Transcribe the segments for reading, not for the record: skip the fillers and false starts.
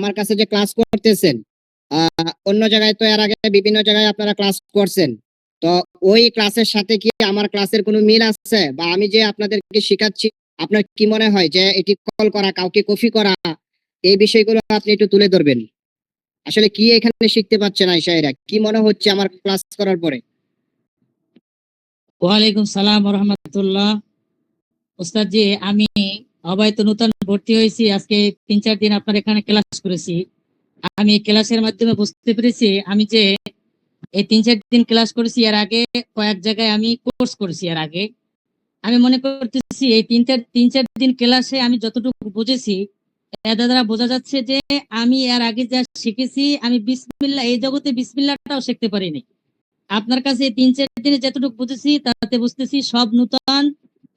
আমার কাছে যে ক্লাস করতেছেন, অন্য জায়গায় তো এর আগে বিভিন্ন জায়গায় আপনারা ক্লাস করছেন। তো ওই ক্লাসের সাথে কি আমার ক্লাসের কোনো মিল আছে? বা আমি যে আপনাদেরকে শিখাচ্ছি, আপনার কি মনে হয় যে এটি কল করা, কাউকে কপি করা, এই বিষয়গুলো আপনি একটু তুলে ধরবেন। আসলে কি এখানে শিখতে পাচ্ছেন আয়েশা এরা? কি মনে হচ্ছে আমার ক্লাস করার পরে? ওয়ালাইকুম সালাম রহমতুল্লাহ। ওস্তাদ জি, আমি হয়তো নতুন ভর্তি হয়েছি, আজকে 3-4 দিন আপনার এখানে ক্লাস করেছি। আমি ক্লাসের মাধ্যমে বুঝতে পেরেছি আমি যে এই 3-4 দিন ক্লাস করেছি, এর আগে কয়েক জায়গায় আমি কোর্স করেছি। এর আগে আমি মনে করতেছি এই 3-4 দিন ক্লাসে আমি যতটুকু বুঝেছি, এর দ্বারা বোঝা যাচ্ছে যে আমি এর আগে যা শিখেছি, আমি বিসমিল্লাহ, এই জগতে বিসমিল্লাহটাও শিখতে পারিনি। আপনার কাছে 3-4 দিনে যতটুকু বুঝেছি তাতে বুঝতেছি সব নূতন,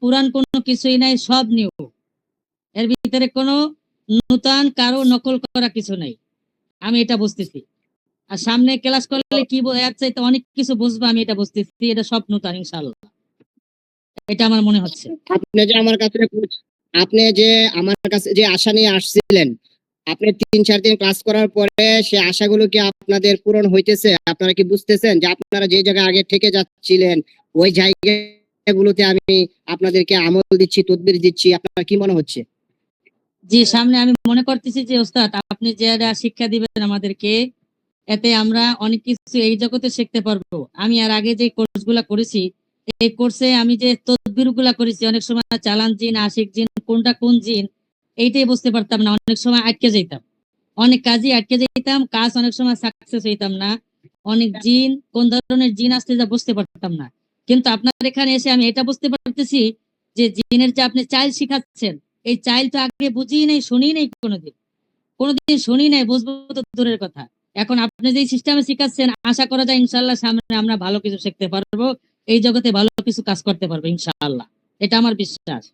পুরান কোনো কিছুই নাই, সব নিউ। এর ভিতরে কোনো নূতন কারো নকল করা কিছু নাই, আমি এটা বুঝতেছি। আর সামনে ক্লাস করলে কি এর চাইতে অনেক কিছু বুঝবো, আমি এটা বুঝতেছি। এটা সব নূতন ইনশাআল্লাহ, এটা আমার মনে হচ্ছে। আপনি যে আমার কাছে যে আশা নিয়ে আসছিলেন, আপনি 3-4 দিন ক্লাস করার পরে সে আশাগুলো কি আপনাদের পূরণ হইতেছে? আপনারা কি বুঝতেছেন যে আপনারা যে জায়গায় আগে থেকে যাচ্ছিলেন, ওই জায়গাগুলোতে আমি আপনাদেরকে আমল দিচ্ছি, তদবির দিচ্ছি, আপনার কি মনে হচ্ছে? জি, সামনে আমি মনে করতেছি যে ওস্তাদ আপনি যে শিক্ষা দিবেন আমাদেরকে, এতে আমরা অনেক কিছু এই জগতে শিখতে পারবো। আমি আর আগে যে কোর্সগুলা করেছি, এই কোর্সে আমি যে তদবির গুলা করেছি, অনেক সময় চালান জিন, আশিক জিন, কোনটা কোন জিন এইটাই বুঝতে পারতাম না। অনেক সময় আটকে যেতাম, অনেক কাজই আটকে যেতাম, কাজ অনেক সময় সাকসেস হইতাম না। অনেক জিন, কোন ধরনের জিন আসতে যা বুঝতে পারতাম না। কিন্তু আপনার এখানে এসে আমি এটা বুঝতে পারতেছি যে জিনের যে আপনি চাইল শিখাচ্ছেন, এই চাইল তো আগে বুঝি নাই, শুনি নাই, কোনোদিন শুনি নাই, বুঝবো তো দূরের কথা। এখন আপনি যে সিস্টেমে শিখাচ্ছেন, আশা করা যায় ইনশাআল্লাহ সামনে আমরা ভালো কিছু শিখতে পারবো, এই জগতে ভালো কিছু কাজ করতে পারবো ইনশাআল্লাহ, এটা আমার বিশ্বাস।